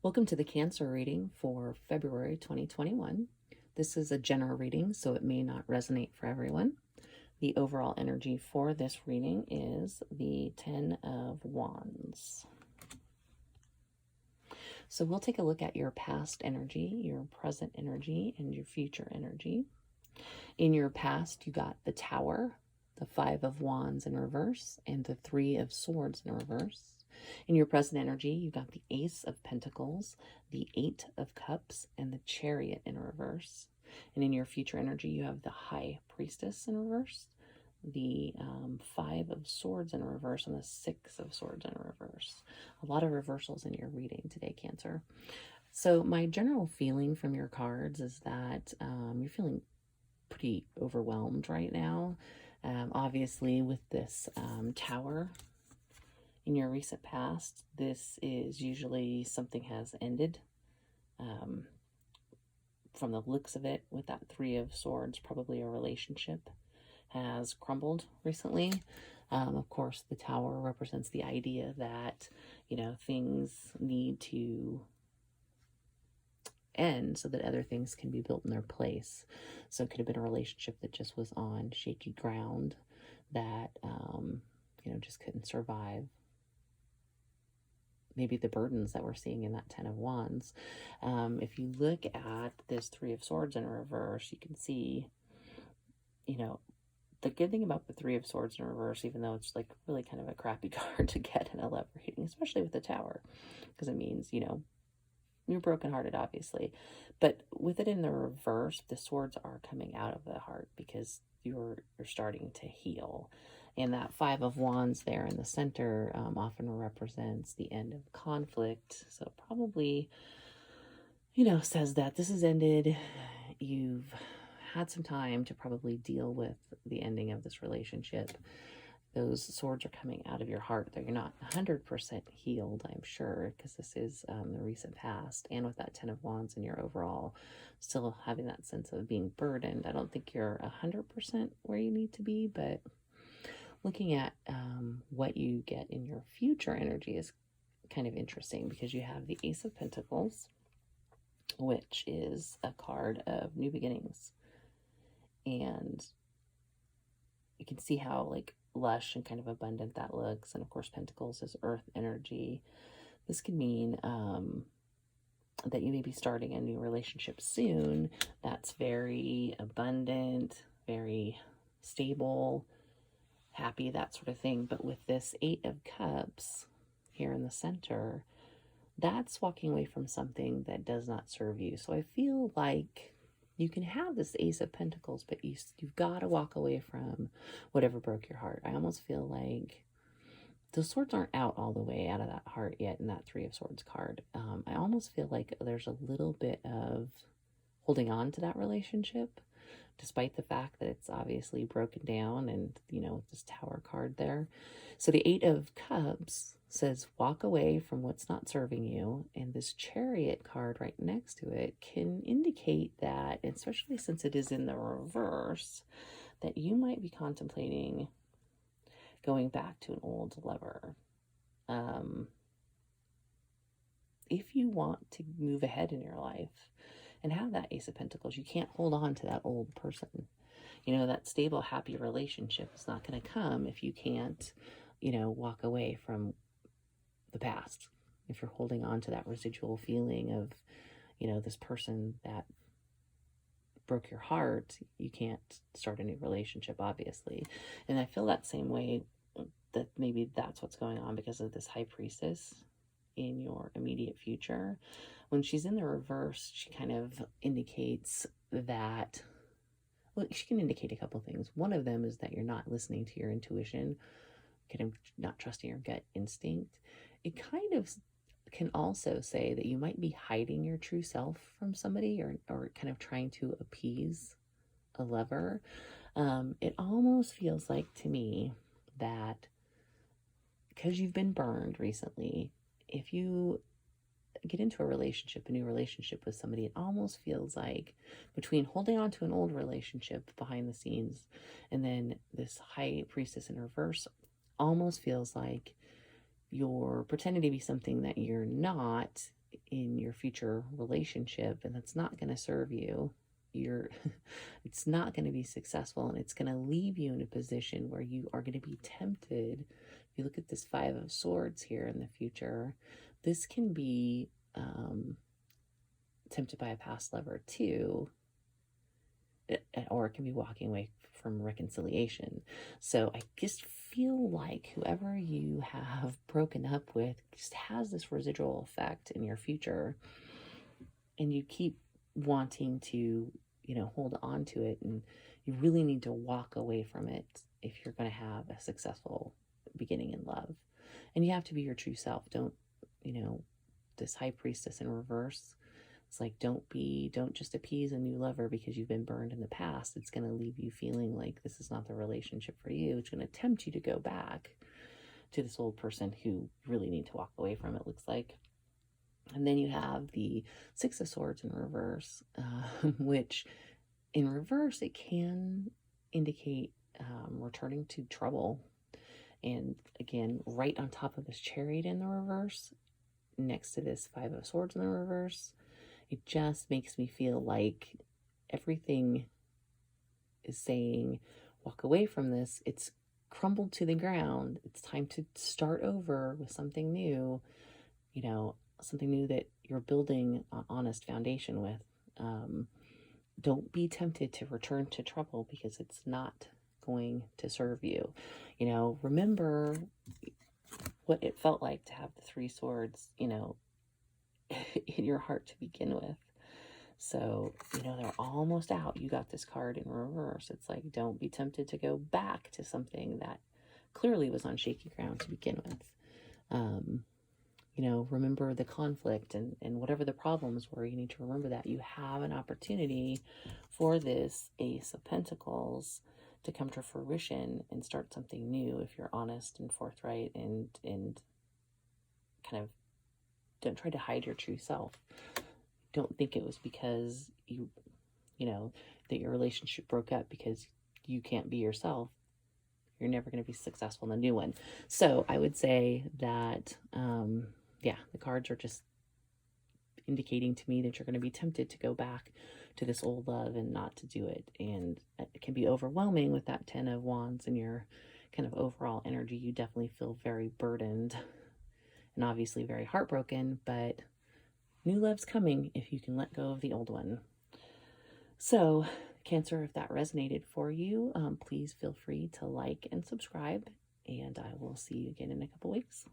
Welcome to the Cancer reading for February 2021. This is a general reading, so it may not resonate for everyone. The overall energy for this reading is the Ten of Wands. So we'll take a look at your past energy, your present energy, and your future energy. In your past, you got the Tower, the Five of Wands in reverse, and the Three of Swords in reverse. In your present energy, you got the Ace of Pentacles, the Eight of Cups, and the Chariot in reverse. And in your future energy, you have the High Priestess in reverse, the Five of Swords in reverse, and the Six of Swords in reverse. A lot of reversals in your reading today, Cancer. So my general feeling from your cards is that you're feeling pretty overwhelmed right now. Obviously, with this Tower in your recent past, this is usually something has ended. From the looks of it, with that Three of Swords, probably a relationship has crumbled recently. Of course, the Tower represents the idea that, things need to end so that other things can be built in their place. So it could have been a relationship that just was on shaky ground, that, just couldn't survive maybe the burdens that we're seeing in that Ten of Wands. If you look at this Three of Swords in reverse, you can see, the good thing about the Three of Swords in reverse, even though it's like really kind of a crappy card to get in a love reading, especially with the Tower, because it means, you're brokenhearted, obviously. But with it in the reverse, the swords are coming out of the heart because you're starting to heal. And that Five of Wands there in the center often represents the end of conflict. So probably, says that this has ended. You've had some time to probably deal with the ending of this relationship. Those swords are coming out of your heart, though you're not 100% healed, I'm sure, because this is the recent past. And with that Ten of Wands and your overall still having that sense of being burdened, I don't think you're 100% where you need to be, but looking at what you get in your future energy is kind of interesting, because you have the Ace of Pentacles, which is a card of new beginnings. And you can see how lush and kind of abundant that looks. And of course, Pentacles is earth energy. This could mean that you may be starting a new relationship soon that's very abundant, very stable, happy, that sort of thing. But with this Eight of Cups here in the center, that's walking away from something that does not serve you. So I feel like you can have this Ace of Pentacles, but you've got to walk away from whatever broke your heart. I almost feel like the swords aren't out all the way out of that heart yet in that Three of Swords card. I almost feel like there's a little bit of holding on to that relationship, despite the fact that it's obviously broken down and, with this Tower card there. So the Eight of Cups says walk away from what's not serving you, and this Chariot card right next to it can indicate that, especially since it is in the reverse, that you might be contemplating going back to an old lover. If you want to move ahead in your life and have that Ace of Pentacles, you can't hold on to that old person. That stable, happy relationship is not going to come if you can't, walk away from the past. If you're holding on to that residual feeling of, this person that broke your heart, you can't start a new relationship, obviously. And I feel that same way, that maybe that's what's going on because of this High Priestess in your immediate future. When she's in the reverse, she kind of indicates that, well, she can indicate a couple things. One of them is that you're not listening to your intuition, kind of not trusting your gut instinct. It kind of can also say that you might be hiding your true self from somebody, or kind of trying to appease a lover. It almost feels like to me that because you've been burned recently, if you get into a new relationship with somebody, it almost feels like between holding on to an old relationship behind the scenes and then this High Priestess in reverse, almost feels like you're pretending to be something that you're not in your future relationship, and that's not going to serve you. It's not going to be successful, and it's going to leave you in a position where you are going to be tempted. If you look at this Five of Swords here in the future, this can be tempted by a past lover too, or it can be walking away from reconciliation. So I just feel like whoever you have broken up with just has this residual effect in your future, and you keep wanting to, hold on to it, and you really need to walk away from it if you're going to have a successful beginning in love. And you have to be your true self. Don't, this High Priestess in reverse, it's like, don't just appease a new lover because you've been burned in the past. It's going to leave you feeling like this is not the relationship for you. It's going to tempt you to go back to this old person who you really need to walk away from, it looks like. And then you have the Six of Swords in reverse, which in reverse, it can indicate returning to trouble. And again, right on top of this Chariot in the reverse, next to this Five of Swords in the reverse, it just makes me feel like everything is saying, walk away from this. It's crumbled to the ground. It's time to start over with something new, something new that you're building an honest foundation with. Don't be tempted to return to trouble because it's not going to serve you. Remember what it felt like to have the Three Swords, in your heart to begin with. So, they're almost out. You got this card in reverse. It's like, don't be tempted to go back to something that clearly was on shaky ground to begin with. Remember the conflict and whatever the problems were. You need to remember that you have an opportunity for this Ace of Pentacles to come to fruition and start something new if you're honest and forthright and kind of don't try to hide your true self. Don't think it was because that your relationship broke up because you can't be yourself. You're never going to be successful in the new one. So I would say that, the cards are just indicating to me that you're going to be tempted to go back to this old love and not to do it. And it can be overwhelming with that 10 of Wands and your kind of overall energy. You definitely feel very burdened and obviously very heartbroken, but new love's coming if you can let go of the old one. So, Cancer, if that resonated for you, please feel free to like and subscribe, and I will see you again in a couple weeks.